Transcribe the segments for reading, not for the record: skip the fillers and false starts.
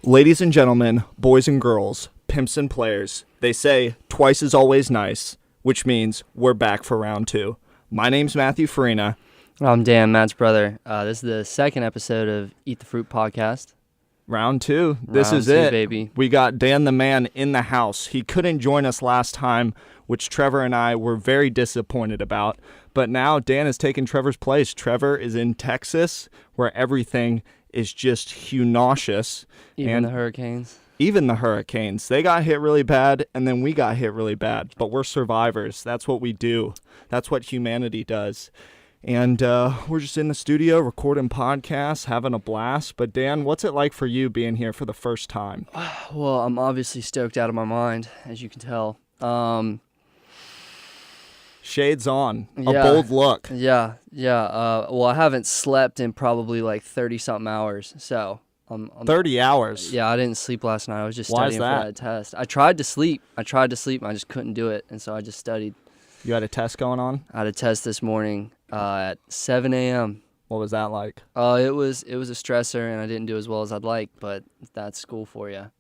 Ladies and gentlemen, boys and girls, pimps and players, they say twice is always nice, which means we're back for round two. My name's Matthew Farina. I'm Dan, Matt's brother. This is the second episode of Eat the Fruit podcast. Round two. This Round is two, it. baby. We got Dan the man in the house. He couldn't join us last time, which Trevor and I were very disappointed about. But now Dan has taken Trevor's place. Trevor is in Texas, where everything is just nauseous. Even the hurricanes. Even the hurricanes. They got hit really bad, and then we got hit really bad. But we're survivors. That's what we do. That's what humanity does. And we're just in the studio recording podcasts, having a blast. But Dan, what's it like for you being here for the first time? Well, I'm obviously stoked out of my mind, as you can tell. Shades on. Yeah. A bold look. Yeah. Well, I haven't slept in probably like 30-something hours, so... 30 hours? Yeah, I didn't sleep last night. I was just Why is studying for that test. I tried to sleep, and I just couldn't do it, and so I just studied. You had a test going on? I had a test this morning at 7 a.m. What was that like? It was a stressor, and I didn't do as well as I'd like, but that's school for you.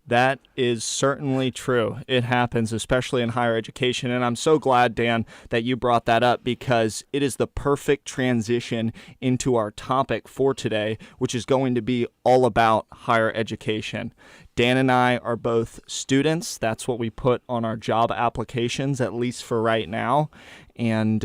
That is certainly true. It happens, especially in higher education. And I'm so glad, Dan, that you brought that up because it is the perfect transition into our topic for today, which is going to be all about higher education. Dan and I are both students. That's what we put on our job applications, at least for right now. And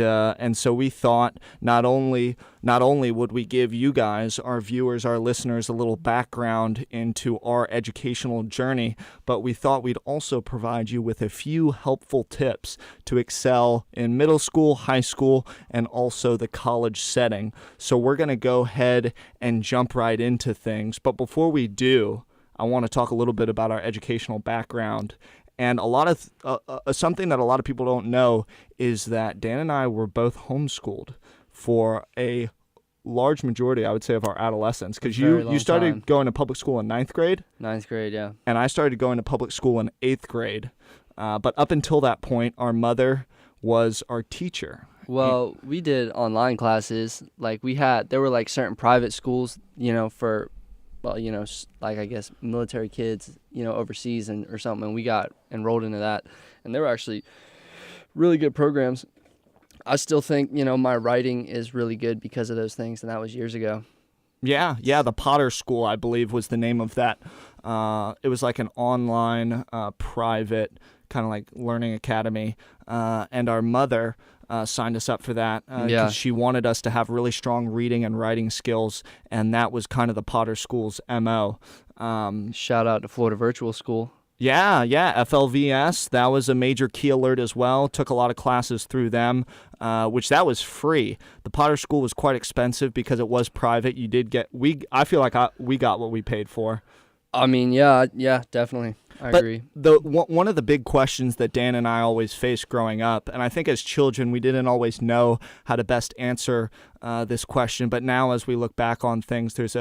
so we thought not only would we give you guys, our viewers, our listeners, a little background into our educational journey, but we thought we'd also provide you with a few helpful tips to excel in middle school, high school, and also the college setting. So we're going to go ahead and jump right into things. But before we do, I want to talk a little bit about our educational background. And a lot of something that a lot of people don't know is that Dan and I were both homeschooled for a large majority, I would say, of our adolescence. Because you started going to public school in 9th grade? 9th grade, yeah. And I started going to public school in 8th grade. But up until that point, our mother was our teacher. Well, we did online classes. Like there were like certain private schools, for... well, like I guess military kids, overseas or something, and we got enrolled into that. And they were actually really good programs. I still think, my writing is really good because of those things, and that was years ago. Yeah, the Potter School, I believe, was the name of that. It was like an online, private, kind of like learning academy, and our mother... signed us up for that because she wanted us to have really strong reading and writing skills, and that was kind of the Potter School's MO. Shout out to Florida Virtual School. Yeah, FLVS, that was a major key alert as well. Took a lot of classes through them, which that was free. The Potter School was quite expensive because it was private. You did get, I feel like we got what we paid for. I mean, yeah, definitely. I agree. One of the big questions that Dan and I always faced growing up, and I think as children we didn't always know how to best answer this question, but now as we look back on things, there's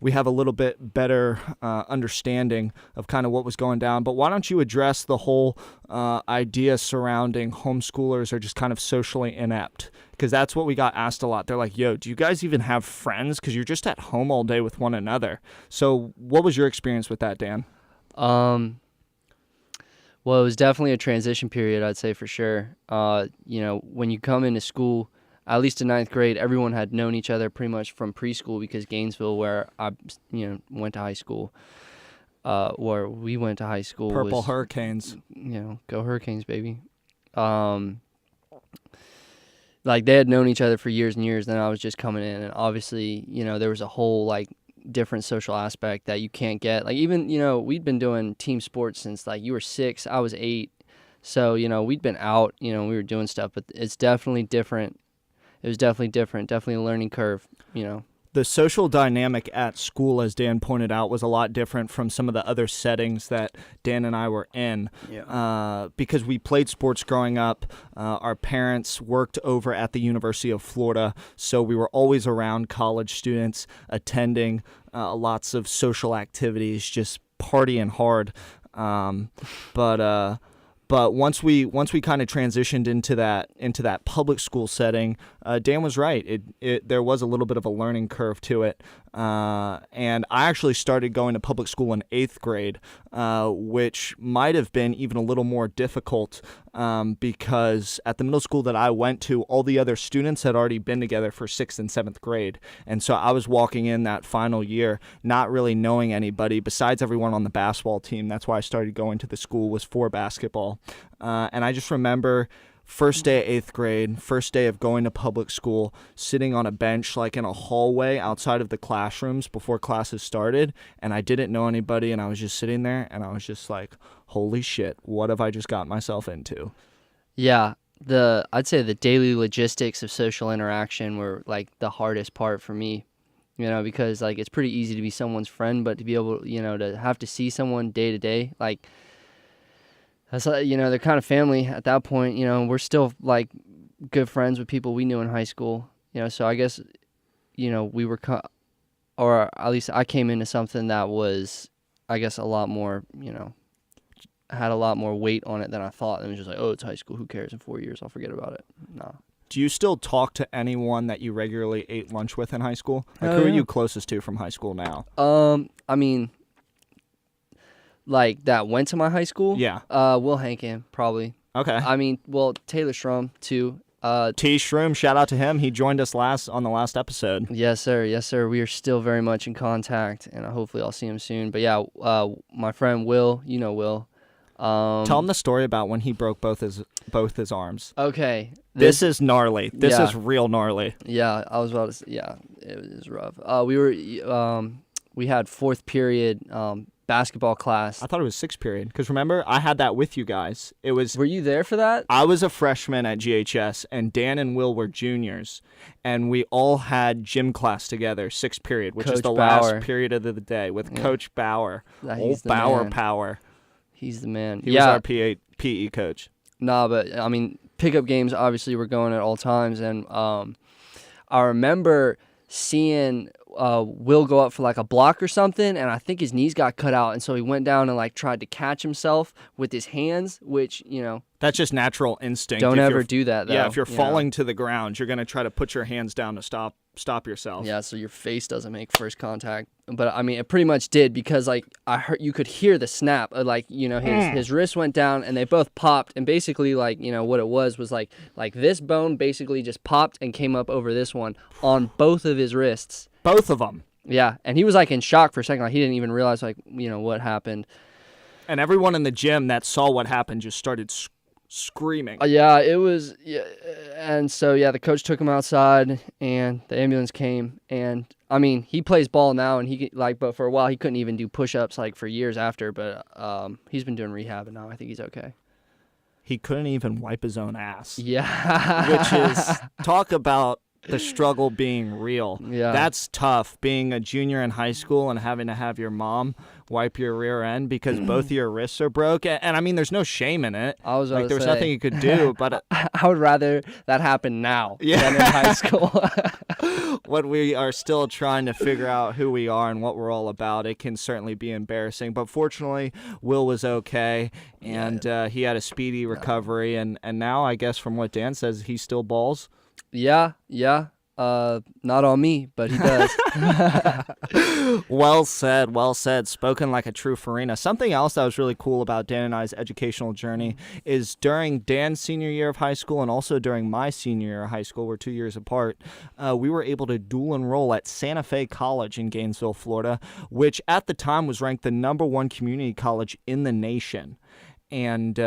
we have a little bit better understanding of kind of what was going down. But why don't you address the whole idea surrounding homeschoolers are just kind of socially inept? Because that's what we got asked a lot. They're like, yo, do you guys even have friends? Because you're just at home all day with one another. So what was your experience with that, Dan? Well, it was definitely a transition period, I'd say for sure. When you come into school, at least in 9th grade, everyone had known each other pretty much from preschool because Gainesville, where I, went to high school, where we went to high school. Purple Hurricanes. Go Hurricanes, baby. Like they had known each other for years and years, then I was just coming in, and obviously, there was a whole different social aspect that you can't get. Like even, we'd been doing team sports since you were 6, I was 8. So, we'd been out, we were doing stuff, but it's definitely different. It was definitely different, definitely a learning curve, The social dynamic at school, as Dan pointed out, was a lot different from some of the other settings that Dan and I were in. Yeah. Because we played sports growing up. Our parents worked over at the University of Florida, so we were always around college students, attending lots of social activities, just partying hard. But once we kind of transitioned into that public school setting, Dan was right. There was a little bit of a learning curve to it. And I actually started going to public school in 8th grade, which might have been even a little more difficult because at the middle school that I went to, all the other students had already been together for 6th and 7th grade. And so I was walking in that final year not really knowing anybody besides everyone on the basketball team. That's why I started going to the school, was for basketball. And I just remember first day of 8th grade, first day of going to public school, sitting on a bench like in a hallway outside of the classrooms before classes started, and I didn't know anybody, and I was just sitting there, and I was just like, holy shit, what have I just got myself into? Yeah, I'd say the daily logistics of social interaction were like the hardest part for me, because like it's pretty easy to be someone's friend, but to be able, to have to see someone day to day, like that's, they're kind of family at that point. We're still like good friends with people we knew in high school, so I guess, we were, or at least I came into something that was, I guess, a lot more, had a lot more weight on it than I thought. And it was just like, oh, it's high school. Who cares? In 4 years, I'll forget about it. No. Do you still talk to anyone that you regularly ate lunch with in high school? Like, who are you closest to from high school now? I mean, like that went to my high school? Yeah. Will Hankin, probably. Okay. I mean, well, Taylor Strum, too. T. Shroom, shout out to him. He joined us on the last episode. Yes, sir. Yes, sir. We are still very much in contact, and hopefully I'll see him soon. But yeah, my friend Will, Will. Tell him the story about when he broke both his arms. Okay. This is gnarly. This is real gnarly. Yeah, I was about to say, yeah, it was rough. We had 4th period basketball class. I thought it was 6th period because remember I had that with you guys. Were you there for that? I was a freshman at GHS and Dan and Will were juniors, and we all had gym class together, 6th period, which is the last period of the day with Coach Bauer. Old Bauer power. He's the man. He was our PE coach. Nah, but I mean, pickup games obviously were going at all times, and I remember seeing Will go up for like a block or something, and I think his knees got cut out, and so he went down and like tried to catch himself with his hands, which that's just natural instinct. Don't ever do that though. Yeah, if you're falling to the ground, you're gonna try to put your hands down to stop yourself. Yeah, so your face doesn't make first contact. But I mean, it pretty much did because like I heard you could hear the snap. Like his wrist went down and they both popped, and basically like what it was like this bone basically just popped and came up over this one on both of his wrists. Both of them. Yeah, and he was like in shock for a second. Like he didn't even realize like what happened. And everyone in the gym that saw what happened just started screaming. Yeah, it was. Yeah, and so the coach took him outside, and the ambulance came. And I mean, he plays ball now, and but for a while he couldn't even do push-ups like for years after. But he's been doing rehab, and now I think he's okay. He couldn't even wipe his own ass. Yeah, which is talk about the struggle being real. Yeah, that's tough. Being a junior in high school and having to have your mom wipe your rear end because both of your wrists are broke. And I mean, there's no shame in it. I was like, there's nothing you could do. But I would rather that happen now than in high school. When we are still trying to figure out who we are and what we're all about, it can certainly be embarrassing. But fortunately, Will was okay, and he had a speedy recovery. And now, I guess from what Dan says, he still balls. Yeah. Not on me, but he does. Well said. Spoken like a true Farina. Something else that was really cool about Dan and I's educational journey is during Dan's senior year of high school and also during my senior year of high school, we're 2 years apart, we were able to dual enroll at Santa Fe College in Gainesville, Florida, which at the time was ranked the #1 community college in the nation. And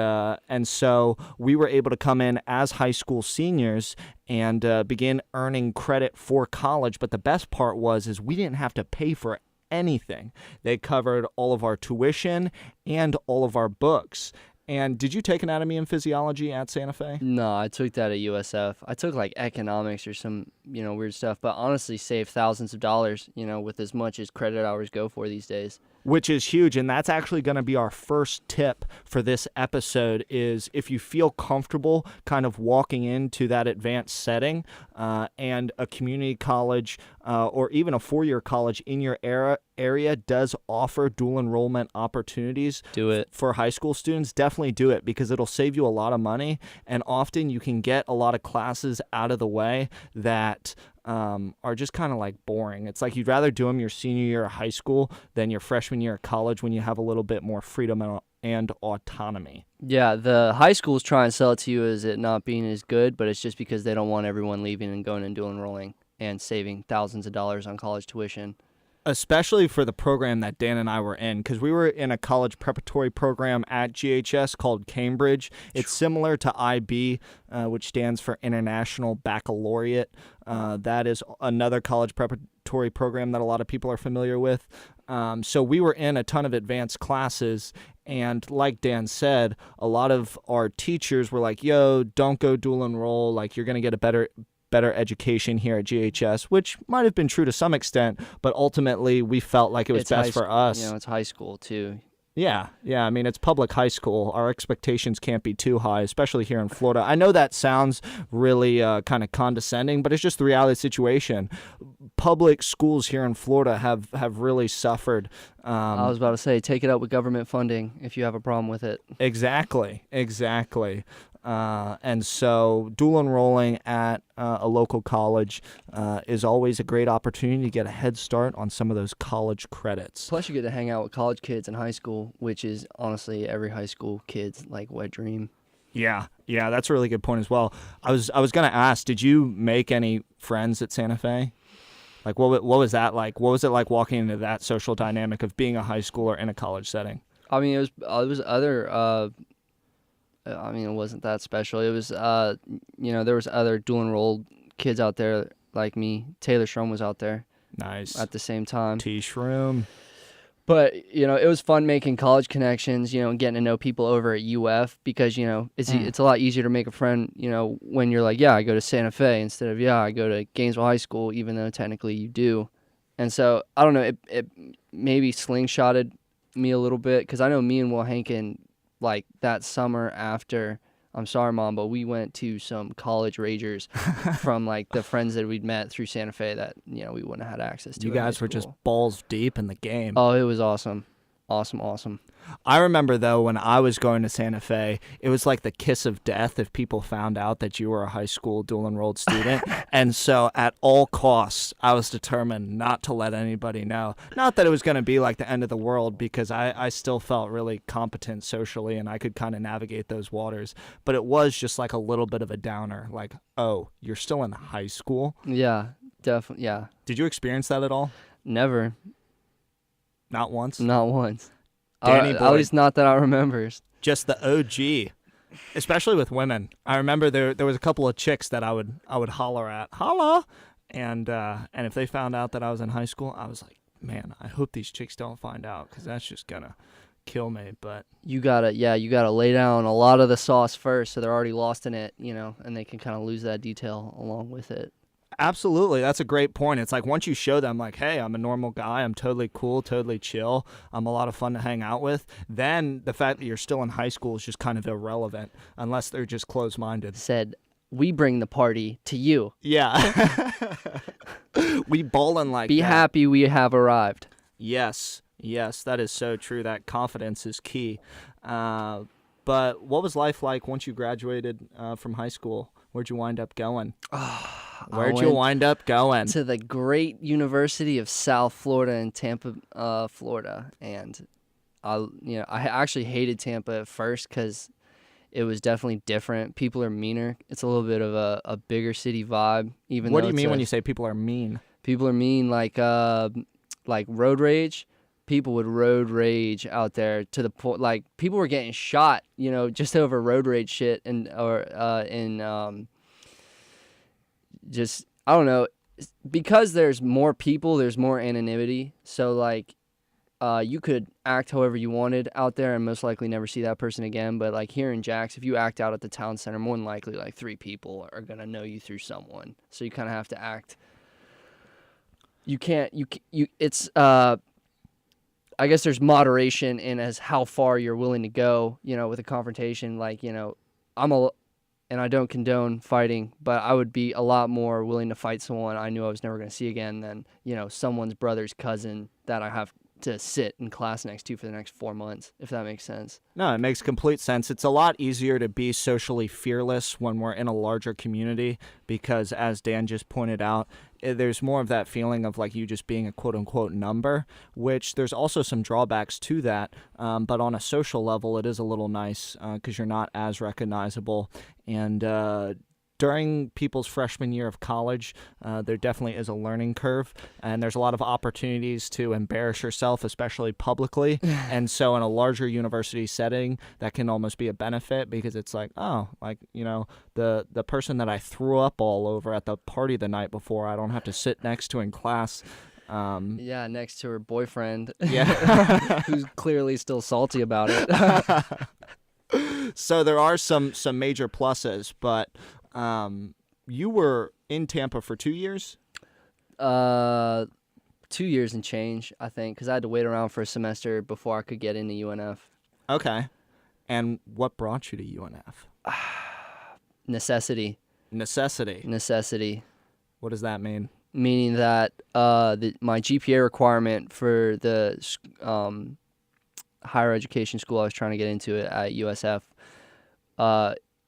so we were able to come in as high school seniors and begin earning credit for college. But the best part is we didn't have to pay for anything. They covered all of our tuition and all of our books. And did you take anatomy and physiology at Santa Fe? No, I took that at USF. I took like economics or some, weird stuff, but honestly saved thousands of dollars, with as much as credit hours go for these days. Which is huge, and that's actually going to be our first tip for this episode is if you feel comfortable kind of walking into that advanced setting and a community college or even a 4-year college in your area does offer dual enrollment opportunities for high school students, definitely do it because it'll save you a lot of money, and often you can get a lot of classes out of the way that are just kind of like boring. It's like you'd rather do them your senior year of high school than your freshman year of college when you have a little bit more freedom and autonomy. Yeah, the high schools try and sell it to you as it not being as good, but it's just because they don't want everyone leaving and going and dual enrolling and saving thousands of dollars on college tuition. Especially for the program that Dan and I were in, because we were in a college preparatory program at GHS called Cambridge. It's similar to IB, which stands for International Baccalaureate. That is another college preparatory program that a lot of people are familiar with. So we were in a ton of advanced classes, and like Dan said, a lot of our teachers were like, yo, don't go dual enroll, like you're going to get a better education here at GHS, which might have been true to some extent, but ultimately we felt like it was best for us. It's high school too. Yeah. I mean, it's public high school. Our expectations can't be too high, especially here in Florida. I know that sounds really kind of condescending, but it's just the reality situation. Public schools here in Florida have really suffered. I was about to say, take it up with government funding if you have a problem with it. Exactly. And so dual enrolling at a local college is always a great opportunity to get a head start on some of those college credits. Plus, you get to hang out with college kids in high school, which is honestly every high school kid's like wet dream. Yeah, that's a really good point as well. I was going to ask, did you make any friends at Santa Fe? Like, what was that like? What was it like walking into that social dynamic of being a high schooler in a college setting? I mean, it was other. It wasn't that special. It was, there was other dual enrolled kids out there like me. Taylor Shrum was out there. Nice. At the same time. T-Shroom. But, it was fun making college connections, and getting to know people over at UF because, it's a lot easier to make a friend, when you're like, yeah, I go to Santa Fe instead of, yeah, I go to Gainesville High School, even though technically you do. And so, I don't know, it maybe slingshotted me a little bit because I know me and Will Hankin, like that summer after, I'm sorry, Mom, but we went to some college ragers from like the friends that we'd met through Santa Fe that, we wouldn't have had access to. You guys were just balls deep in the game. Oh, it was awesome. Awesome. I remember, though, when I was going to Santa Fe, it was like the kiss of death if people found out that you were a high school dual-enrolled student. And so at all costs, I was determined not to let anybody know. Not that it was going to be like the end of the world, because I still felt really competent socially and I could kind of navigate those waters. But it was just like a little bit of a downer. Like, oh, you're still in high school? Yeah, definitely, yeah. Did you experience that at all? Never. Not once? Not once. Danny boy. At least not that I remember. Just the OG, especially with women. I remember there was a couple of chicks that I would holler at, holla, and if they found out that I was in high school, I was like, man, I hope these chicks don't find out because that's just gonna kill me. But you gotta lay down a lot of the sauce first, so they're already lost in it, and they can kind of lose that detail along with it. Absolutely. That's a great point. It's like once you show them like, hey, I'm a normal guy, I'm totally cool, totally chill, I'm a lot of fun to hang out with, then the fact that you're still in high school is just kind of irrelevant unless they're just closed-minded. Said, we bring the party to you. Yeah. We ballin' like Be that. happy we have arrived. Yes, that is so true. That confidence is key. But what was life like once you graduated from high school? Where'd you wind up going? Where'd you wind up going? To the great University of South Florida in Tampa, Florida. And I actually hated Tampa at first because it was definitely different. People are meaner. It's a little bit of a bigger city vibe. Even what though do you mean when you say people are mean? People are mean, like road rage. People would road rage out there to the point, like people were getting shot, just over road rage shit, just, I don't know, because there's more people, there's more anonymity. So like, you could act however you wanted out there and most likely never see that person again. But like here in Jax, if you act out at the town center, more than likely like 3 people are gonna know you through someone. So you kind of have to act. It's I guess there's moderation in as how far you're willing to go, with a confrontation. Like, and I don't condone fighting, but I would be a lot more willing to fight someone I knew I was never going to see again than, someone's brother's cousin that I have to sit in class next to for the next 4 months, if that makes sense. No, it makes complete sense. It's a lot easier to be socially fearless when we're in a larger community because, as Dan just pointed out, there's more of that feeling of like you just being a quote-unquote number, which there's also some drawbacks to that. But on a social level, it is a little nice because you're not as recognizable. And during people's freshman year of college, there definitely is a learning curve, and there's a lot of opportunities to embarrass yourself, especially publicly. And so in a larger university setting, that can almost be a benefit because it's like, oh, like, you know, the person that I threw up all over at the party the night before, I don't have to sit next to in class. Yeah, next to her boyfriend, Yeah. who's clearly still salty about it. So there are some major pluses, but you were in Tampa for 2 years? 2 years and change, I think, because I had to wait around for a semester before I could get into UNF. Okay. And what brought you to UNF? Necessity. Necessity. What does that mean? Meaning that my GPA requirement for the higher education school I was trying to get into at USF,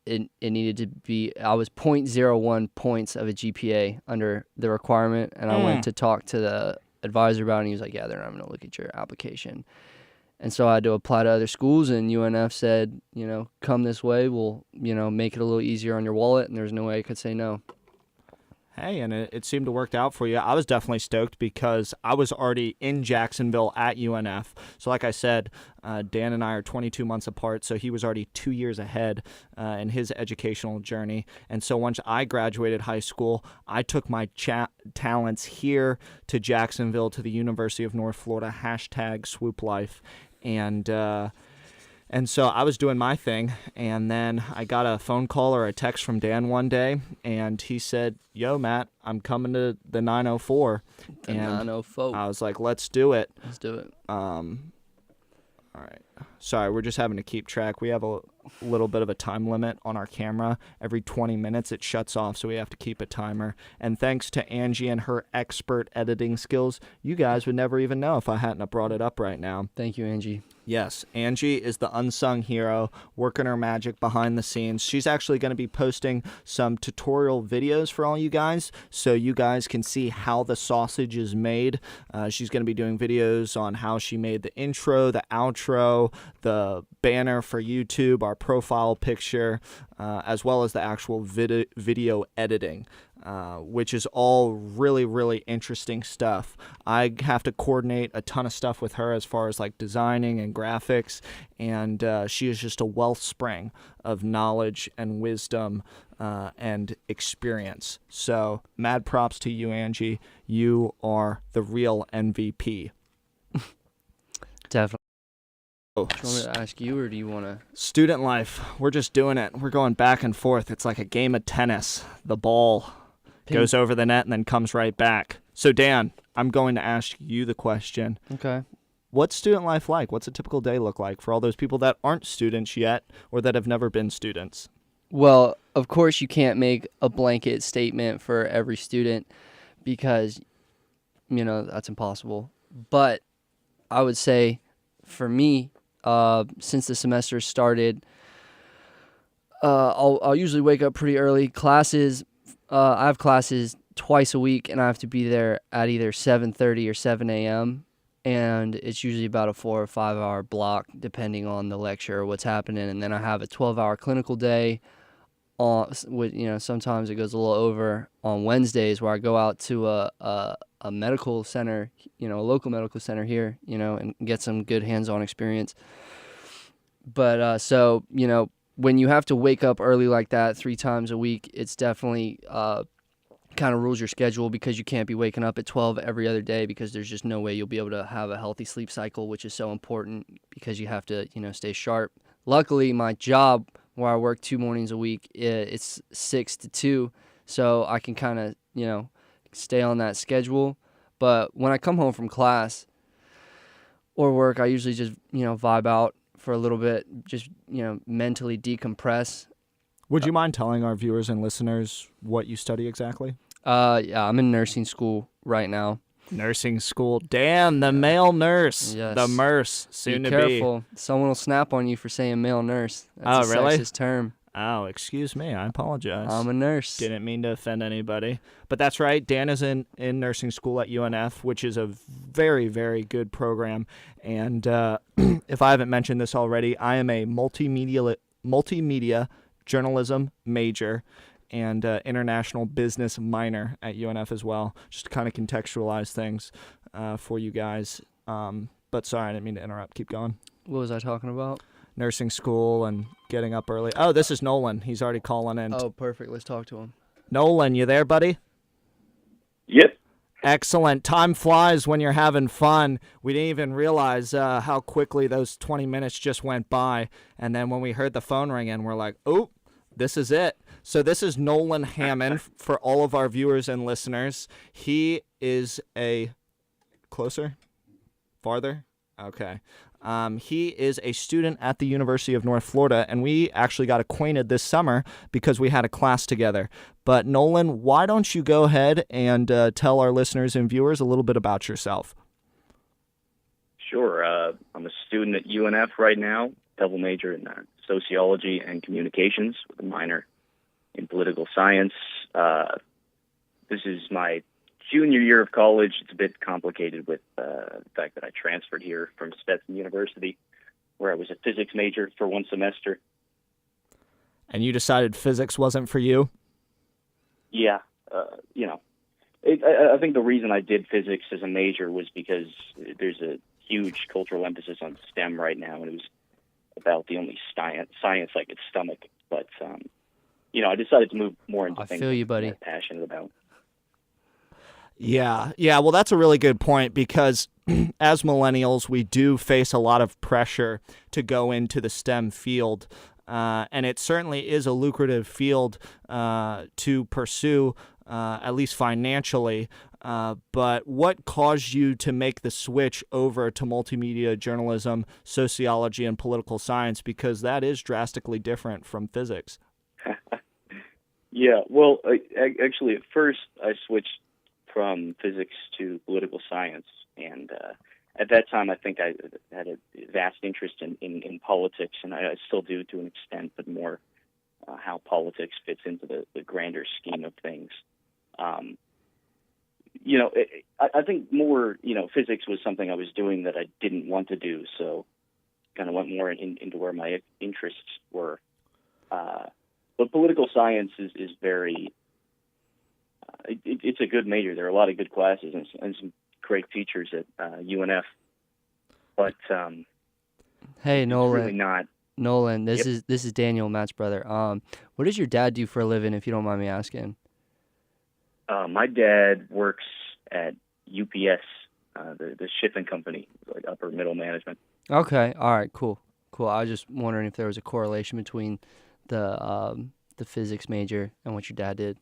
it needed to be, I was 0.01 points of a GPA under the requirement, and I went to talk to the advisor about it, and he was like, yeah, they're not going to look at your application. And so I had to apply to other schools, and UNF said, you know, come this way, we'll, you know, make it a little easier on your wallet, and there's no way I could say no. Hey, and it seemed to work out for you. I was definitely stoked because I was already in Jacksonville at UNF. So like I said, Dan and I are 22 months apart, so he was already 2 years ahead in his educational journey. And so once I graduated high school, I took my talents here to Jacksonville to the University of North Florida, #SwoopLife. And so I was doing my thing, and then I got a phone call or a text from Dan one day, and he said, yo, Matt, I'm coming to the 904. The 904. I was like, let's do it. Let's do it. All right. Sorry, we're just having to keep track. We have a little bit of a time limit on our camera. Every 20 minutes it shuts off, so we have to keep a timer. And thanks to Angie and her expert editing skills, you guys would never even know if I hadn't have brought it up right now. Thank you, Angie. Yes, Angie is the unsung hero, working her magic behind the scenes. She's actually going to be posting some tutorial videos for all you guys, so you guys can see how the sausage is made. She's going to be doing videos on how she made the intro, the outro, the banner for YouTube, our profile picture, as well as the actual video editing. Which is all really, really interesting stuff. I have to coordinate a ton of stuff with her as far as like designing and graphics, and she is just a wellspring of knowledge and wisdom and experience. So mad props to you, Angie. You are the real MVP. Definitely. Oh, Do you want me to ask you, or do you want to? student life. We're just doing it. We're going back and forth. It's like a game of tennis. The ball goes over the net and then comes right back. So, Dan, I'm going to ask you the question. Okay. What's student life like? What's a typical day look like for all those people that aren't students yet or that have never been students? Well, of course, you can't make a blanket statement for every student because, you know, that's impossible. But I would say for me, since the semester started, I'll usually wake up pretty early. I have classes twice a week, and I have to be there at either 7:30 or 7 a.m., and it's usually about a 4 or 5 hour block, depending on the lecture or what's happening. And then I have a 12-hour clinical day. Sometimes it goes a little over on Wednesdays, where I go out to a medical center, a local medical center here, and get some good hands-on experience. But when you have to wake up early like that 3 times a week, it's definitely kind of rules your schedule, because you can't be waking up at 12 every other day, because there's just no way you'll be able to have a healthy sleep cycle, which is so important because you have to, stay sharp. Luckily, my job, where I work 2 mornings a week, it's 6 to 2, so I can kind of, stay on that schedule. But when I come home from class or work, I usually just, vibe out for a little bit, just, mentally decompress. Would you mind telling our viewers and listeners what you study exactly? Yeah, I'm in nursing school right now. Nursing school. Dan, the male nurse. Yes. The nurse, soon Be to be. careful. Someone will snap on you for saying male nurse. Oh, That's a really? sexist term. Oh, excuse me. I apologize. I'm a nurse. Didn't mean to offend anybody. But that's right. Dan is in nursing school at UNF, which is a very, very good program. And if I haven't mentioned this already, I am a multimedia journalism major and international business minor at UNF as well, just to kind of contextualize things for you guys. But sorry, I didn't mean to interrupt. Keep going. What was I talking about? Nursing school and getting up early. Oh, this is Nolan. He's already calling in. Oh, perfect. Let's talk to him. Nolan, you there, buddy? Yep. Excellent. Time flies when you're having fun. We didn't even realize how quickly those 20 minutes just went by. And then when we heard the phone ring in, we're like, oh, this is it. So this is Nolan Hammond for all of our viewers and listeners. He is a... Closer? Farther? Okay. He is a student at the University of North Florida, and we actually got acquainted this summer because we had a class together. But Nolan, why don't you go ahead and tell our listeners and viewers a little bit about yourself? Sure. I'm a student at UNF right now, double major in sociology and communications with a minor in political science. This is my junior year of college. It's a bit complicated with the fact that I transferred here from Stetson University, where I was a physics major for one semester. And you decided physics wasn't for you? Yeah. I think the reason I did physics as a major was because there's a huge cultural emphasis on STEM right now, and it was about the only science I could stomach. But, I decided to move more into things I'm passionate about. Yeah. Well, that's a really good point because as millennials, we do face a lot of pressure to go into the STEM field. And it certainly is a lucrative field to pursue, at least financially. But what caused you to make the switch over to multimedia journalism, sociology, and political science? Because that is drastically different from physics. Yeah, well, actually, at first I switched from physics to political science, and at that time I think I had a vast interest in politics, and I still do to an extent, but more how politics fits into the grander scheme of things. I think more, physics was something I was doing that I didn't want to do, so kind of went more into where my interests were. But political science is very... It's a good major. There are a lot of good classes and some great teachers at UNF. But hey, Nolan. Really not. Nolan, this is Daniel, Matt's brother. What does your dad do for a living, if you don't mind me asking? My dad works at UPS, the shipping company, like upper middle management. Okay. All right. Cool. I was just wondering if there was a correlation between the physics major and what your dad did.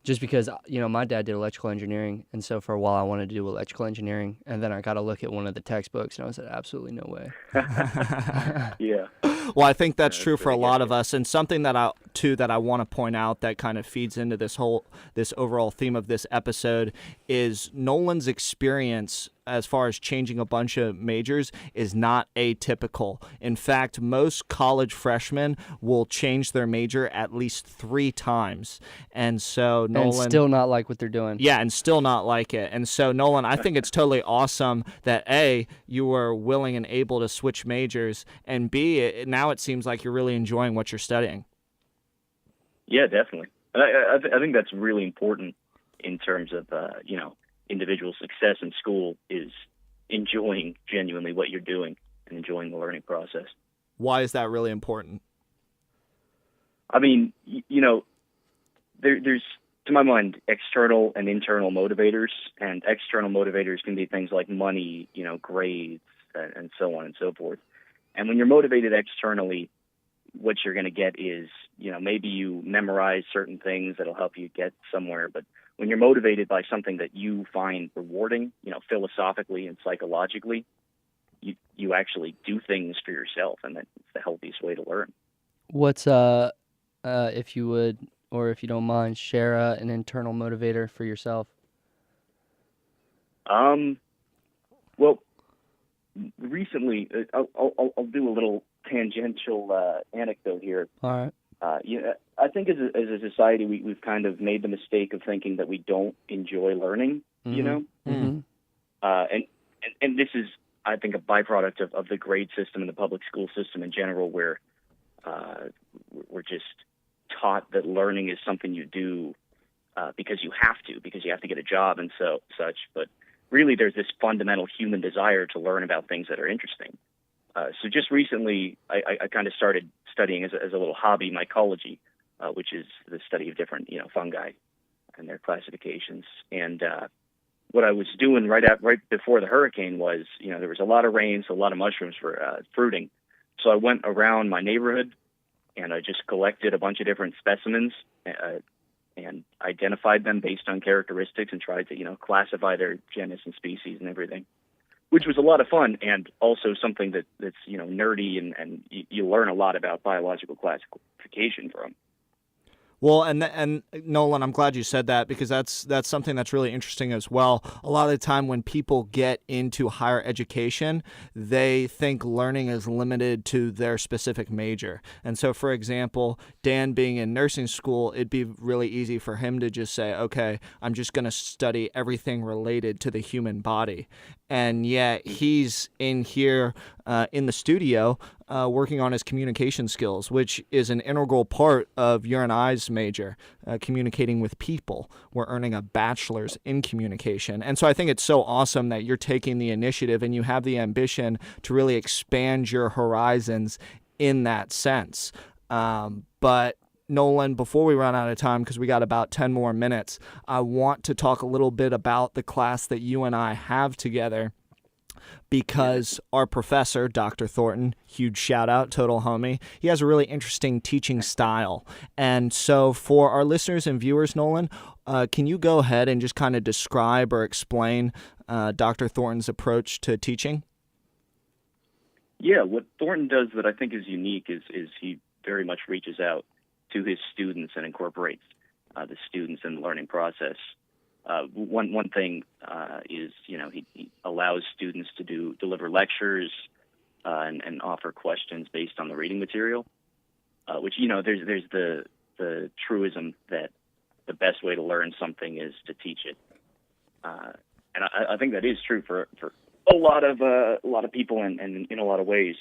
Just because, my dad did electrical engineering, and so for a while I wanted to do electrical engineering, and then I got to look at one of the textbooks, and I was like, absolutely no way. Yeah. Well, I think that's true for a lot of us, and something that I want to point out that kind of feeds into this overall theme of this episode is Nolan's experience as far as changing a bunch of majors is not atypical. In fact, most college freshmen will change their major at least 3 times. And so Nolan... And still not like what they're doing. Yeah, and still not like it. And so Nolan, I think it's totally awesome that A, you were willing and able to switch majors, and B, now it seems like you're really enjoying what you're studying. Yeah, definitely. I think that's really important in terms of, individual success in school is enjoying genuinely what you're doing and enjoying the learning process. Why is that really important? I mean, there's, to my mind, external and internal motivators, and external motivators can be things like money, grades, and so on and so forth. And when you're motivated externally, what you're going to get is, maybe you memorize certain things that'll help you get somewhere, but when you're motivated by something that you find rewarding, philosophically and psychologically, you actually do things for yourself, and that's the healthiest way to learn. What's, if you would, or if you don't mind, share an internal motivator for yourself? Well, recently, I'll do a little tangential anecdote here. All right. I think as a society, we've kind of made the mistake of thinking that we don't enjoy learning. You know, Mm-hmm. and this is, I think, a byproduct of the grade system and the public school system in general, where we're just taught that learning is something you do because you have to get a job and such. But really, there's this fundamental human desire to learn about things that are interesting. So just recently, I kind of started studying as a little hobby mycology, which is the study of different fungi and their classifications. And what I was doing right before the hurricane was, there was a lot of rain, so a lot of mushrooms were fruiting. So I went around my neighborhood and I just collected a bunch of different specimens and identified them based on characteristics and tried to, classify their genus and species and everything, which was a lot of fun and also something that's nerdy and you learn a lot about biological classification from. Well, and Nolan, I'm glad you said that, because that's something that's really interesting as well. A lot of the time when people get into higher education, they think learning is limited to their specific major. And so, for example, Dan being in nursing school, it'd be really easy for him to just say, okay, I'm just going to study everything related to the human body. And yet he's in here in the studio working on his communication skills, which is an integral part of your and I's major, communicating with people. We're earning a bachelor's in communication. And so I think it's so awesome that you're taking the initiative and you have the ambition to really expand your horizons in that sense. But Nolan, before we run out of time, because we got about 10 more minutes, I want to talk a little bit about the class that you and I have together, because our professor, Dr. Thornton, huge shout out, total homie, he has a really interesting teaching style. And so for our listeners and viewers, Nolan, can you go ahead and just kind of describe or explain Dr. Thornton's approach to teaching? Yeah, what Thornton does that I think is unique is he very much reaches out to his students and incorporates the students in the learning process. One thing is, he allows students to deliver lectures and offer questions based on the reading material, which, there's the truism that the best way to learn something is to teach it. And I think that is true for a lot of people and in a lot of ways.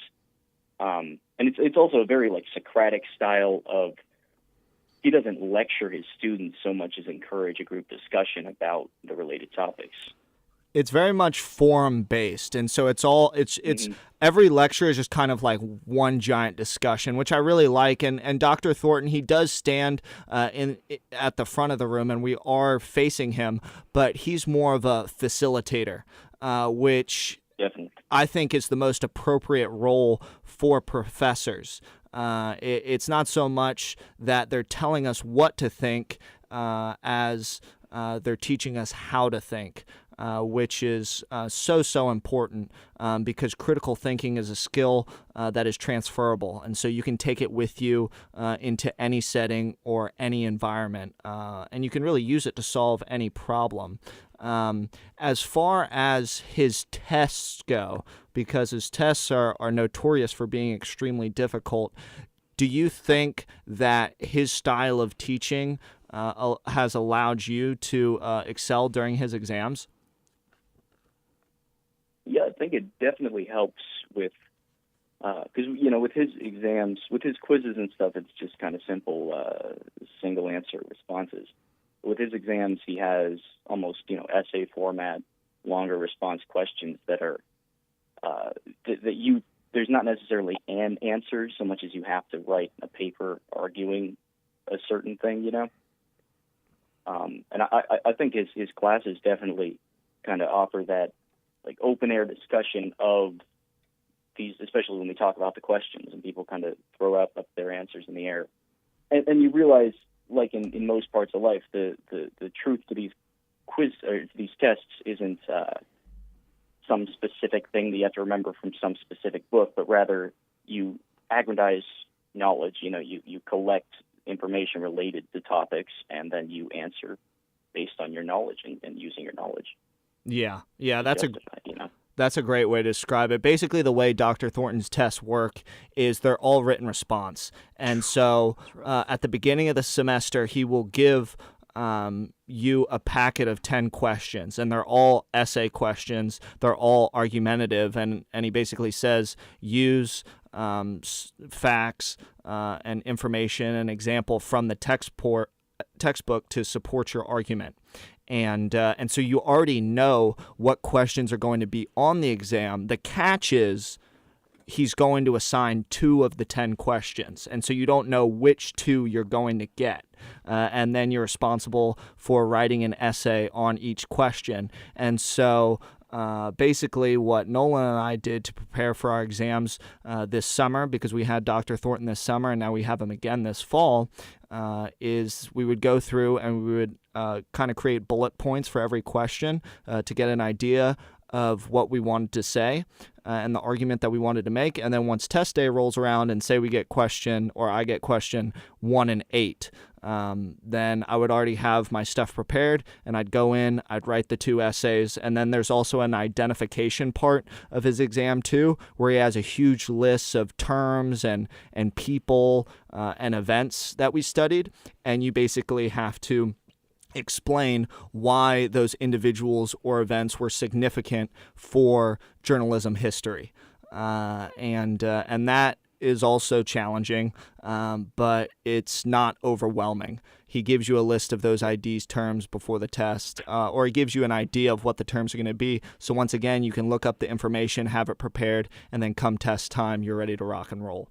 And it's also a very Socratic style of, he doesn't lecture his students so much as encourage a group discussion about the related topics. It's very much forum based, and so it's every lecture is just kind of like one giant discussion, which I really like. And Dr. Thornton, he does stand at the front of the room, and we are facing him, but he's more of a facilitator, which definitely I think is the most appropriate role for professors. It's not so much that they're telling us what to think as they're teaching us how to think, which is so important because critical thinking is a skill that is transferable. And so you can take it with you into any setting or any environment, and you can really use it to solve any problem. As far as his tests go, because his tests are notorious for being extremely difficult, do you think that his style of teaching has allowed you to excel during his exams? Yeah, I think it definitely helps with, because, with his exams, with his quizzes and stuff, it's just kind of simple, single answer responses. With his exams, he has almost, essay format, longer response questions that are, there's not necessarily an answer so much as you have to write a paper arguing a certain thing, And I think his classes definitely kind of offer that open air discussion of these, especially when we talk about the questions and people kind of throw up their answers in the air. And you realize, in most parts of life, the truth to these these tests isn't some specific thing that you have to remember from some specific book, but rather you aggrandize knowledge. You collect information related to topics, and then you answer based on your knowledge and using your knowledge. Yeah, that's justified, you know. That's a great way to describe it. Basically, the way Dr. Thornton's tests work is they're all written response. And so at the beginning of the semester, he will give you a packet of 10 questions, and they're all essay questions. They're all argumentative. And he basically says, use facts and information and example from the textbook to support your argument. And so you already know what questions are going to be on the exam. The catch is he's going to assign 2 of the 10 questions, and so you don't know which 2 you're going to get. And then you're responsible for writing an essay on each question. And so basically what Nolan and I did to prepare for our exams this summer, because we had Dr. Thornton this summer and now we have him again this fall, is we would go through and we would kind of create bullet points for every question to get an idea of what we wanted to say and the argument that we wanted to make. And then once test day rolls around and say we get question, or I get question 1 and 8, then I would already have my stuff prepared and I'd go in, I'd write the 2 essays. And then there's also an identification part of his exam too, where he has a huge list of terms and people and events that we studied. And you basically have to explain why those individuals or events were significant for journalism history. And that is also challenging, but it's not overwhelming. He gives you a list of those IDs terms before the test, or he gives you an idea of what the terms are going to be. So once again, you can look up the information, have it prepared, and then come test time, you're ready to rock and roll.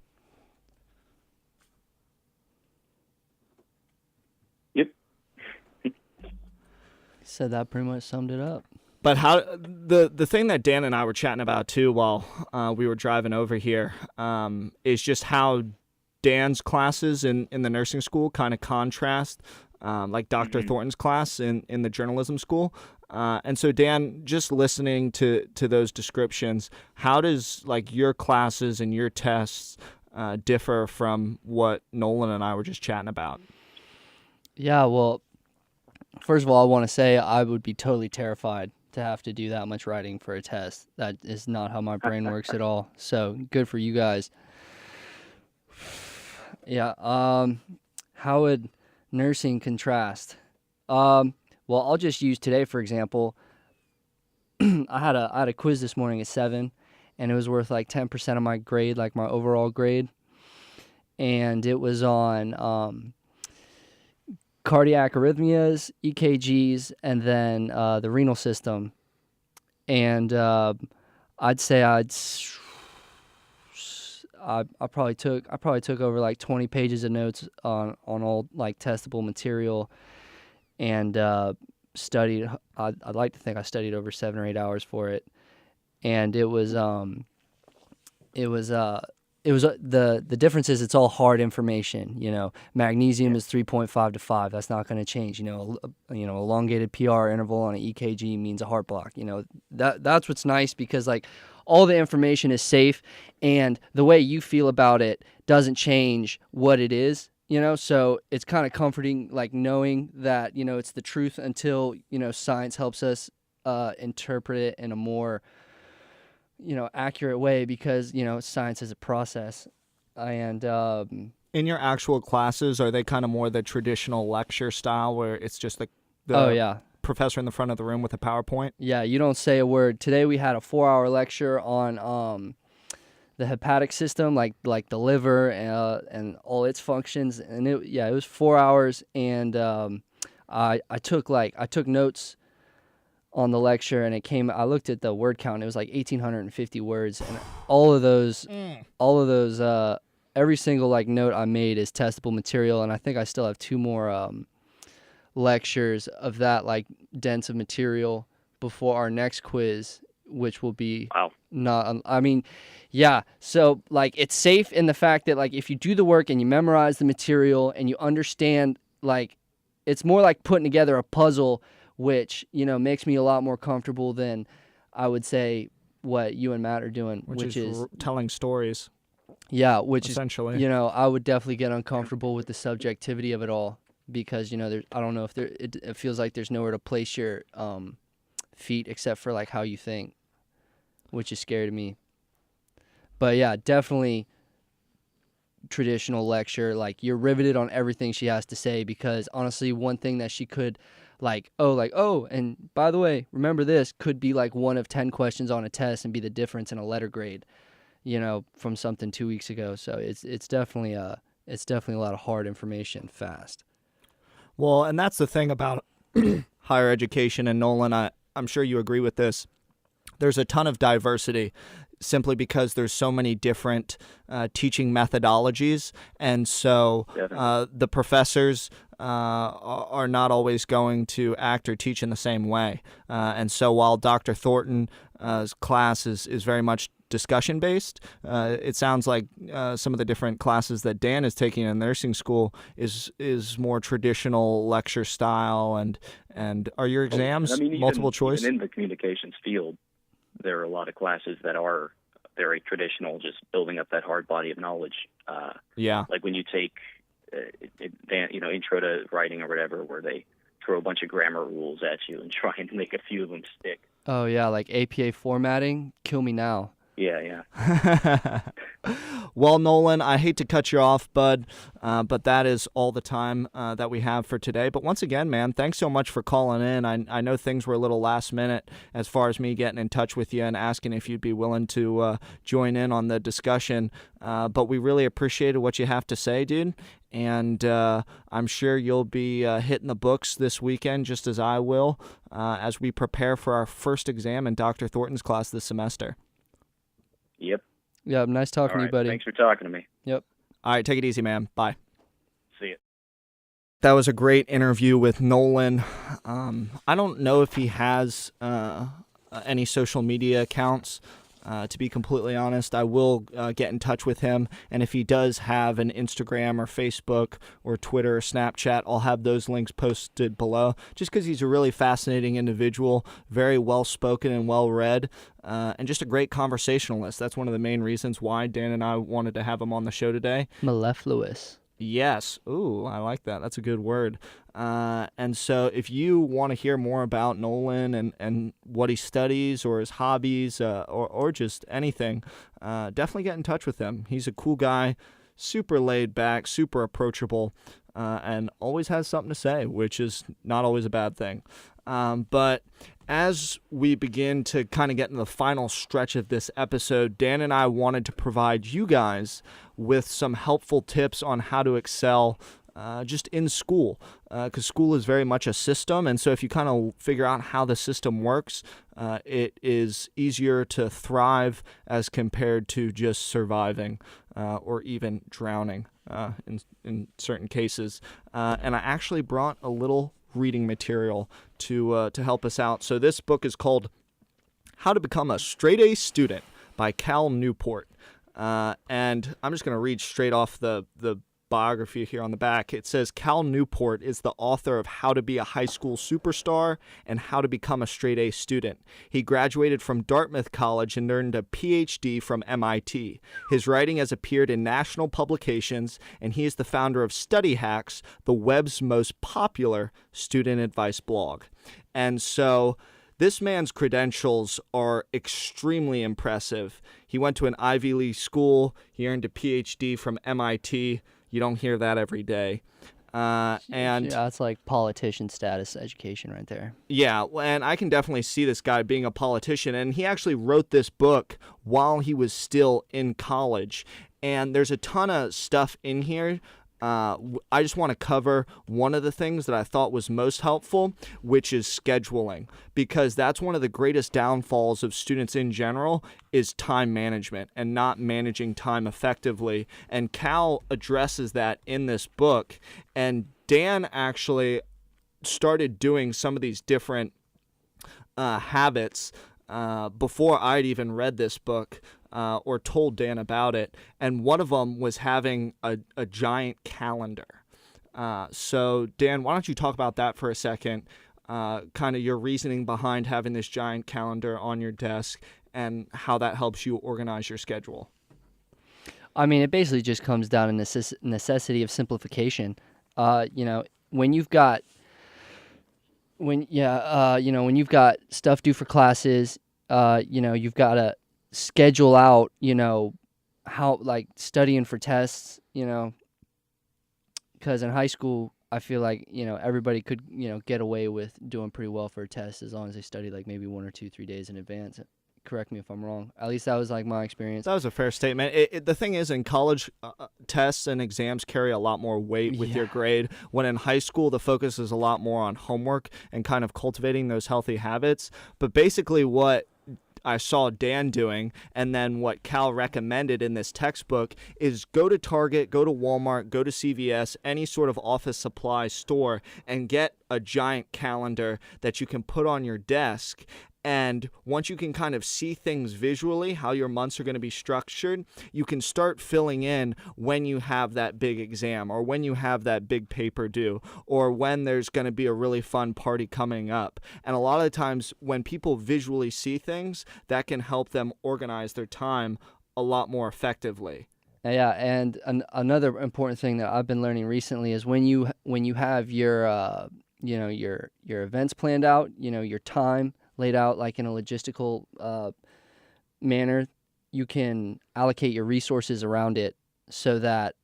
Said that pretty much summed it up. But how the thing that Dan and I were chatting about too while we were driving over here is just how Dan's classes in the nursing school kind of contrast like Dr. Thornton's class in the journalism school. And so Dan, just listening to those descriptions, how does like your classes and your tests differ from what Nolan and I were just chatting about? Yeah, well, first of all, I want to say I would be totally terrified to have to do that much writing for a test. That is not how my brain works at all. So good for you guys. Yeah. How would nursing contrast? Well, I'll just use today for example. I had a quiz this morning at 7, and it was worth like 10% of my grade, like my overall grade, and it was on cardiac arrhythmias, EKGs, and then the renal system. And I'd say I probably took over like 20 pages of notes on all like testable material, and studied. I'd like to think I studied over 7 or 8 hours for it, and it was the difference is it's all hard information. You know, magnesium is 3.5 to 5. That's not going to change. Elongated PR interval on an EKG means a heart block. You know, that's what's nice, because like all the information is safe, and the way you feel about it doesn't change what it is. You know, so it's kind of comforting, like knowing that, you know, it's the truth until, you know, science helps us interpret it in a more, you know, accurate way, because, you know, science is a process. And in your actual classes, are they kind of more the traditional lecture style where it's just the oh yeah, professor in the front of the room with a PowerPoint? Yeah, you don't say a word. Today we had a 4-hour lecture on the hepatic system, like the liver and all its functions, and it was 4 hours, and I took notes on the lecture, and I looked at the word count, and it was like 1,850 words, and all of those, every single like note I made is testable material, and I think I still have 2 more lectures of that like dense of material before our next quiz, which will be so like it's safe in the fact that like if you do the work and you memorize the material and you understand, like it's more like putting together a puzzle, which, you know, makes me a lot more comfortable than I would say what you and Matt are doing, which is telling stories. Yeah, which essentially, is, you know, I would definitely get uncomfortable with the subjectivity of it all, because, you know, I don't know if it feels like there's nowhere to place your feet except for like how you think, which is scary to me. But yeah, definitely traditional lecture. Like, you're riveted on everything she has to say, because honestly, one thing that she could and by the way, remember this, could be like one of 10 questions on a test and be the difference in a letter grade, from something 2 weeks ago. So it's definitely a lot of hard information fast. Well, and that's the thing about higher education, and Nolan, I'm sure you agree with this. There's a ton of diversity simply because there's so many different teaching methodologies, and so the professors are not always going to act or teach in the same way. And so while Dr. Thornton's class is very much discussion-based, it sounds like some of the different classes that Dan is taking in nursing school is more traditional lecture style. And are your exams multiple choice? Even in the communications field, there are a lot of classes that are very traditional, just building up that hard body of knowledge. Like when you take, intro to writing or whatever, where they throw a bunch of grammar rules at you and try and make a few of them stick. Oh yeah, like APA formatting, kill me now. Yeah. Well, Nolan, I hate to cut you off, bud, but that is all the time that we have for today. But once again, man, thanks so much for calling in. I know things were a little last minute as far as me getting in touch with you and asking if you'd be willing to join in on the discussion. But we really appreciated what you have to say, dude. And I'm sure you'll be hitting the books this weekend, just as I will, as we prepare for our first exam in Dr. Thornton's class this semester. Yep. Yeah, nice talking to you, buddy. Thanks for talking to me. Yep. All right, take it easy, man. Bye. See ya. That was a great interview with Nolan. I don't know if he has any social media accounts. To be completely honest, I will get in touch with him, and if he does have an Instagram or Facebook or Twitter or Snapchat, I'll have those links posted below, just because he's a really fascinating individual, very well-spoken and well-read, and just a great conversationalist. That's one of the main reasons why Dan and I wanted to have him on the show today. Mellifluous. Yes. Ooh, I like that. That's a good word. And so if you want to hear more about Nolan and what he studies or his hobbies or just anything, definitely get in touch with him. He's a cool guy, super laid back, super approachable, and always has something to say, which is not always a bad thing. But as we begin to kind of get in the final stretch of this episode, Dan and I wanted to provide you guys with some helpful tips on how to excel just in school, because school is very much a system, and so if you kind of figure out how the system works, it is easier to thrive as compared to just surviving or even drowning in certain cases. And I actually brought a little reading material to help us out. So this book is called How to Become a Straight A Student by Cal Newport. And I'm just going to read straight off the biography here on the back. It says Cal Newport is the author of How to Be a High School Superstar and How to Become a Straight A Student. He graduated from Dartmouth College and earned a PhD from MIT. His writing has appeared in national publications, and he is the founder of Study Hacks, the web's most popular student advice blog. And so this man's credentials are extremely impressive. He went to an Ivy League school. He earned a PhD from MIT. You don't hear that every day. And yeah, it's like politician status education right there. Yeah, and I can definitely see this guy being a politician. And he actually wrote this book while he was still in college. And there's a ton of stuff in here. I just want to cover one of the things that I thought was most helpful, which is scheduling, because that's one of the greatest downfalls of students in general is time management and not managing time effectively. And Cal addresses that in this book. And Dan actually started doing some of these different habits before I'd even read this book. Or told Dan about it, and one of them was having a giant calendar. So, Dan, why don't you talk about that for a second, kind of your reasoning behind having this giant calendar on your desk and how that helps you organize your schedule. I mean, it basically just comes down to necessity of simplification. When you've got when when you've got stuff due for classes, you've got to schedule out, how like studying for tests, because in high school I feel like everybody could get away with doing pretty well for a test as long as they studied like maybe 1 or 2 3 days in advance. Correct me if I'm wrong. At least that was like my experience. That was a fair statement. The thing is, in college, tests and exams carry a lot more weight with your grade. When in high school, the focus is a lot more on homework and kind of cultivating those healthy habits. But basically what I saw Dan doing, and then what Cal recommended in this textbook, is go to Target, go to Walmart, go to CVS, any sort of office supply store, and get a giant calendar that you can put on your desk. And once you can kind of see things visually, how your months are going to be structured, you can start filling in when you have that big exam, or when you have that big paper due, or when there's going to be a really fun party coming up. And a lot of the times when people visually see things, that can help them organize their time a lot more effectively. Yeah, and another important thing that I've been learning recently is when you have your your events planned out, your time laid out like in a logistical manner, you can allocate your resources around it so that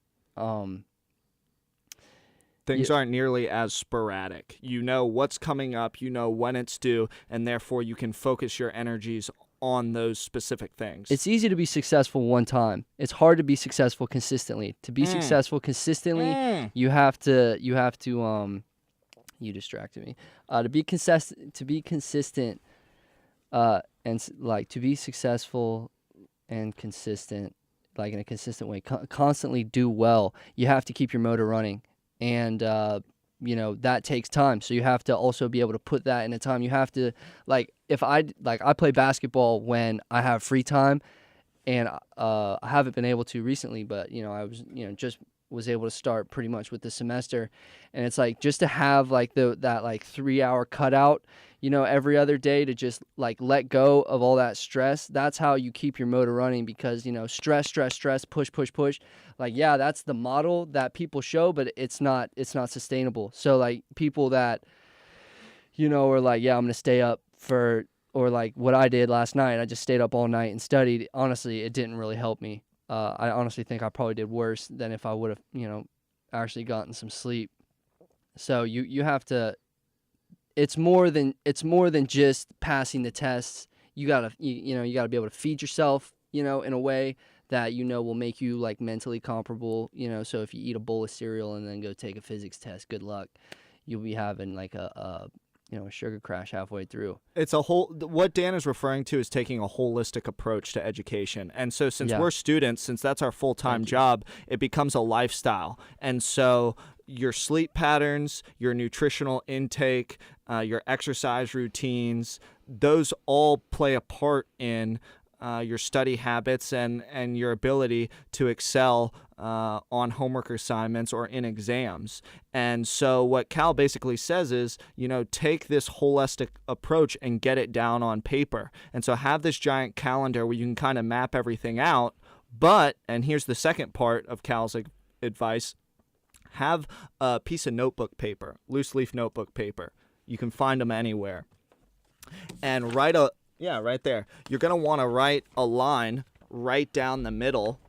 things aren't nearly as sporadic. You know what's coming up, you know when it's due, and therefore you can focus your energies on those specific things. It's easy to be successful one time. It's hard to be successful consistently. To be successful consistently, you have to you distracted me. To be consistent, and like to be successful and consistent, like in a consistent way, constantly do well. You have to keep your motor running, and that takes time. So you have to also be able to put that in a time. You have to if I play basketball when I have free time, and I haven't been able to recently, but I was just was able to start pretty much with the semester, and it's like just to have like that 3-hour cutout every other day to just like let go of all that stress. That's how you keep your motor running, because stress, push, that's the model that people show, but it's not sustainable. So like people that are like, I'm gonna stay up for, or like what I did last night, I just stayed up all night and studied. Honestly, it didn't really help me. I honestly think I probably did worse than if I would have, actually gotten some sleep. So you have to. It's more than just passing the tests. You gotta you gotta be able to feed yourself, in a way that will make you like mentally comparable. So if you eat a bowl of cereal and then go take a physics test, good luck. You'll be having like a sugar crash halfway through. It's what Dan is referring to is taking a holistic approach to education. And so since we're students, since that's our full-time job, it becomes a lifestyle. And so your sleep patterns, your nutritional intake, your exercise routines, those all play a part in your study habits and your ability to excel on homework assignments or in exams. And so what Cal basically says is, take this holistic approach and get it down on paper. And so have this giant calendar where you can kind of map everything out. But, and here's the second part of Cal's advice, have a piece of notebook paper, loose leaf notebook paper. You can find them anywhere. And right there. You're going to want to write a line right down the middle,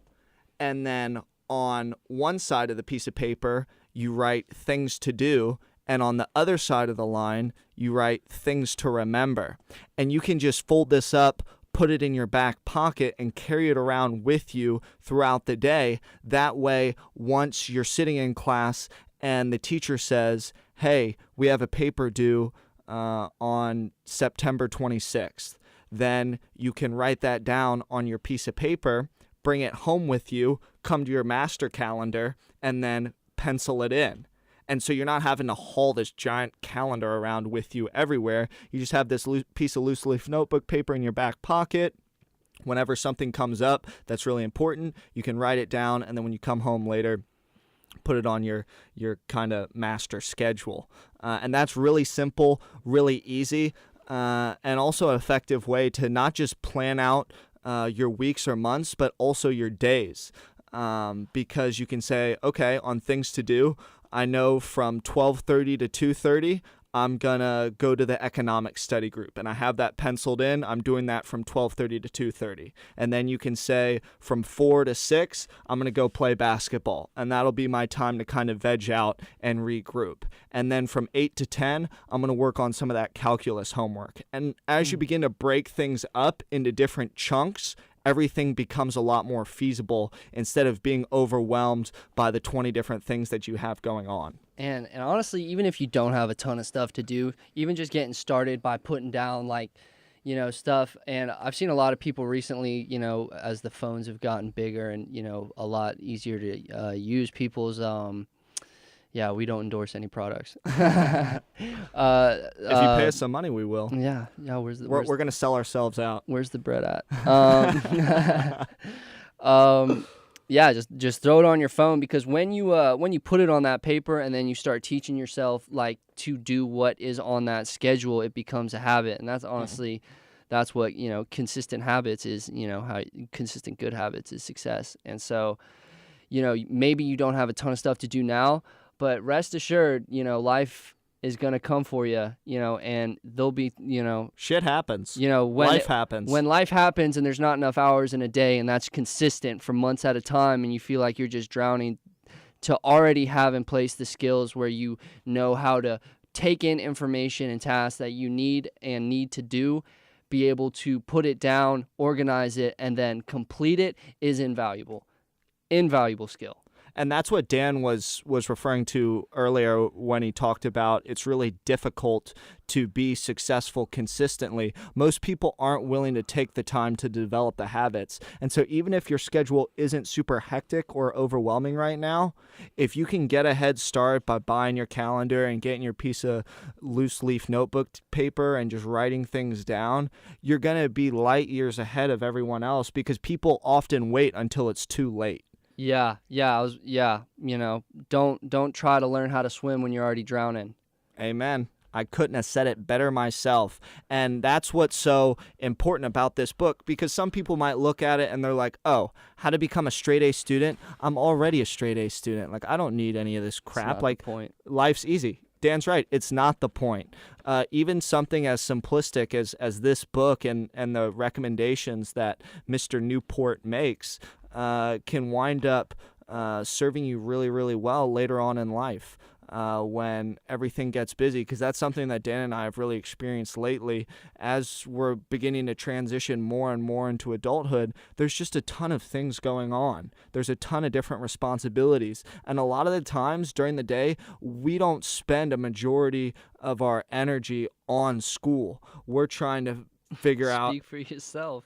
and then on one side of the piece of paper, you write things to do, and on the other side of the line, you write things to remember. And you can just fold this up, put it in your back pocket, and carry it around with you throughout the day. That way, once you're sitting in class and the teacher says, hey, we have a paper due on September 26th, then you can write that down on your piece of paper, bring it home with you, come to your master calendar, and then pencil it in. And so you're not having to haul this giant calendar around with you everywhere. You just have this piece of loose leaf notebook paper in your back pocket. Whenever something comes up that's really important, you can write it down, and then when you come home later, put it on your kind of master schedule. And that's really simple, really easy, and also an effective way to not just plan out your weeks or months, but also your days. Because you can say, okay, on things to do, I know from 12:30 to 2:30, I'm going to go to the economic study group, and I have that penciled in. I'm doing that from 12:30 to 2:30. And then you can say from 4 to 6, I'm going to go play basketball, and that'll be my time to kind of veg out and regroup. And then from 8 to 10, I'm going to work on some of that calculus homework. And as you begin to break things up into different chunks, everything becomes a lot more feasible instead of being overwhelmed by the 20 different things that you have going on. And honestly, even if you don't have a ton of stuff to do, even just getting started by putting down stuff. And I've seen a lot of people recently, as the phones have gotten bigger and, a lot easier to use, people's, we don't endorse any products. If you pay us some money, we will. Yeah. We're going to sell ourselves out. Where's the bread at? Just throw it on your phone, because when you put it on that paper and then you start teaching yourself to do what is on that schedule, it becomes a habit. And that's honestly, that's what, consistent habits is, how consistent good habits is success. And so, maybe you don't have a ton of stuff to do now, but rest assured, life is going to come for you, and there'll be, shit happens. Life happens. When life happens and there's not enough hours in a day, and that's consistent for months at a time, and you feel like you're just drowning, to already have in place the skills where you know how to take in information and tasks that you need to do, be able to put it down, organize it, and then complete it is invaluable skill. And that's what Dan was referring to earlier when he talked about it's really difficult to be successful consistently. Most people aren't willing to take the time to develop the habits. And so even if your schedule isn't super hectic or overwhelming right now, if you can get a head start by buying your calendar and getting your piece of loose leaf notebook paper and just writing things down, you're going to be light years ahead of everyone else, because people often wait until it's too late. Don't try to learn how to swim when you're already drowning. Amen. I couldn't have said it better myself. And that's what's so important about this book, because some people might look at it and they're like, oh, how to become a straight A student? I'm already a straight A student. Like, I don't need any of this crap. It's not the point. Life's easy. Dan's right. It's not the point. Even something as simplistic as this book and the recommendations that Mr. Newport makes can wind up serving you really, really well later on in life when everything gets busy, because that's something that Dan and I have really experienced lately. As we're beginning to transition more and more into adulthood, there's just a ton of things going on. There's a ton of different responsibilities. And a lot of the times during the day, we don't spend a majority of our energy on school. We're trying to figure out. Speak for yourself.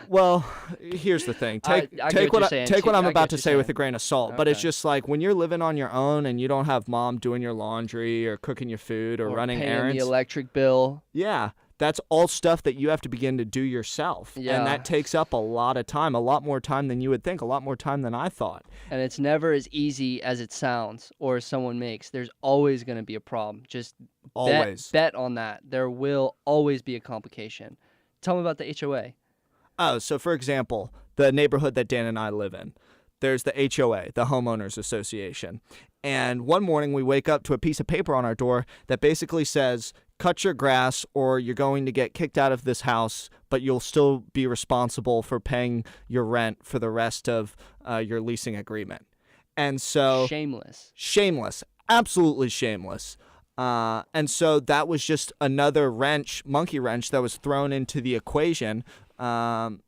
Well, here's the thing. Take what I'm about to say with a grain of salt. Okay. But it's just like when you're living on your own and you don't have mom doing your laundry or cooking your food or running paying errands. The electric bill. Yeah. That's all stuff that you have to begin to do yourself. Yeah. And that takes up a lot of time, a lot more time than you would think, a lot more time than I thought. And it's never as easy as it sounds or as someone makes. There's always going to be a problem. Just bet on that. There will always be a complication. Tell me about the HOA. Oh, so for example, the neighborhood that Dan and I live in, there's the HOA, the Homeowners Association. And one morning we wake up to a piece of paper on our door that basically says, cut your grass or you're going to get kicked out of this house, but you'll still be responsible for paying your rent for the rest of your leasing agreement. And so... Shameless. Absolutely shameless. And so that was just another monkey wrench that was thrown into the equation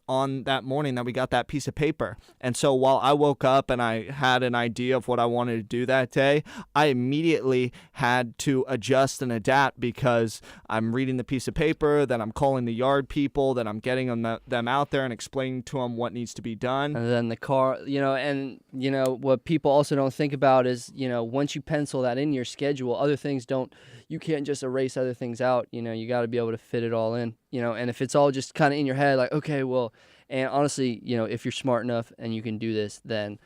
on that morning that we got that piece of paper. And so while I woke up and I had an idea of what I wanted to do that day, I immediately had to adjust and adapt, because I'm reading the piece of paper, then I'm calling the yard people, then I'm getting them out there and explaining to them what needs to be done. And then the car, what people also don't think about is, once you pencil that in your schedule, other things you can't just erase other things out. You got to be able to fit it all in, and if it's all just kind of in your head, like, okay, well, and honestly, if you're smart enough and you can do this, then,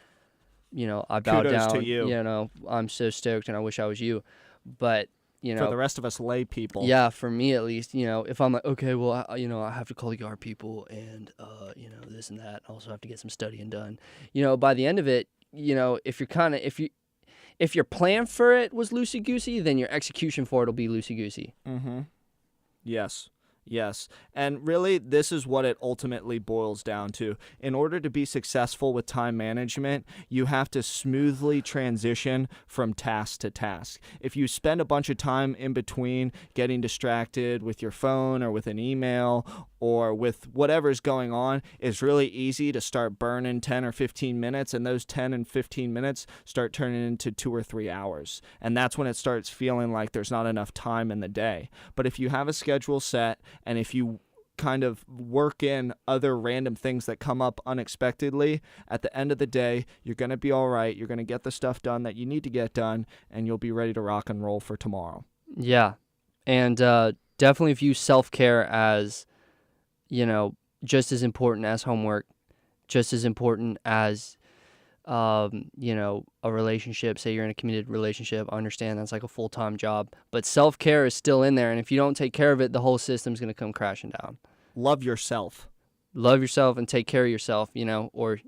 I bow Kudos down. To you. I'm so stoked and I wish I was you. But, for the rest of us lay people. Yeah, for me at least, if I'm like, okay, well, I have to call the yard people and, this and that. I also have to get some studying done. By the end of it, if if your plan for it was loosey-goosey, then your execution for it will be loosey-goosey. Mm-hmm. Yes. Yes. And really, this is what it ultimately boils down to. In order to be successful with time management, you have to smoothly transition from task to task. If you spend a bunch of time in between getting distracted with your phone or with an email or with whatever's going on, it's really easy to start burning 10 or 15 minutes, and those 10 and 15 minutes start turning into 2 or 3 hours. And that's when it starts feeling like there's not enough time in the day. But if you have a schedule set, and if you kind of work in other random things that come up unexpectedly, at the end of the day, you're going to be all right. You're going to get the stuff done that you need to get done, and you'll be ready to rock and roll for tomorrow. Yeah. And definitely view self-care as, just as important as homework, just as important as, a relationship. Say you're in a committed relationship. I understand that's like a full-time job. But self-care is still in there, and if you don't take care of it, the whole system's going to come crashing down. Love yourself. Love yourself and take care of yourself, or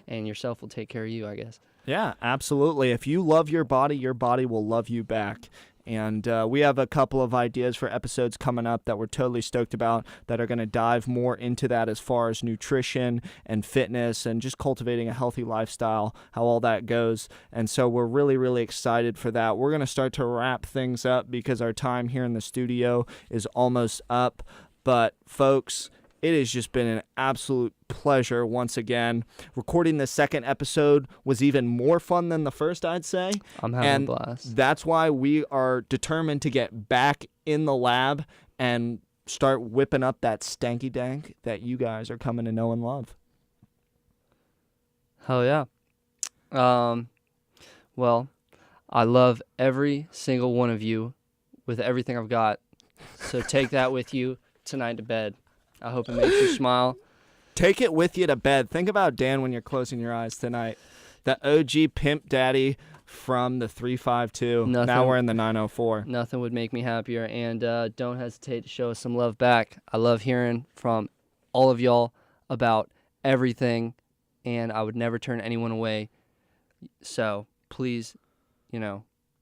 and yourself will take care of you, I guess. Yeah, absolutely. If you love your body will love you back. And we have a couple of ideas for episodes coming up that we're totally stoked about that are going to dive more into that as far as nutrition and fitness and just cultivating a healthy lifestyle, how all that goes. And so we're really, really excited for that. We're going to start to wrap things up because our time here in the studio is almost up. But folks, it has just been an absolute pleasure once again. Recording the second episode was even more fun than the first, I'd say. I'm having a blast. That's why we are determined to get back in the lab and start whipping up that stanky dank that you guys are coming to know and love. Hell yeah. Well, I love every single one of you with everything I've got. So take that with you tonight to bed. I hope it makes you smile. Take it with you to bed. Think about Dan when you're closing your eyes tonight. The OG pimp daddy from the 352. Now we're in the 904. Nothing would make me happier. And don't hesitate to show us some love back. I love hearing from all of y'all about everything, and I would never turn anyone away. So please,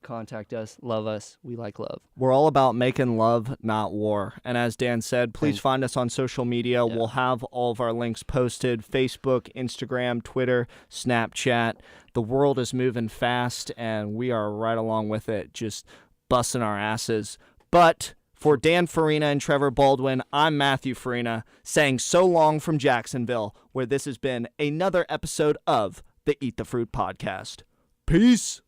contact us, love us. We like love. We're all about making love, not war. And as Dan said, please find us on social media. Yeah. We'll have all of our links posted: Facebook, Instagram, Twitter, Snapchat. The world is moving fast, and we are right along with it, just busting our asses. But for Dan Farina and Trevor Baldwin, I'm Matthew Farina, saying so long from Jacksonville, where this has been another episode of the Eat the Fruit podcast. Peace.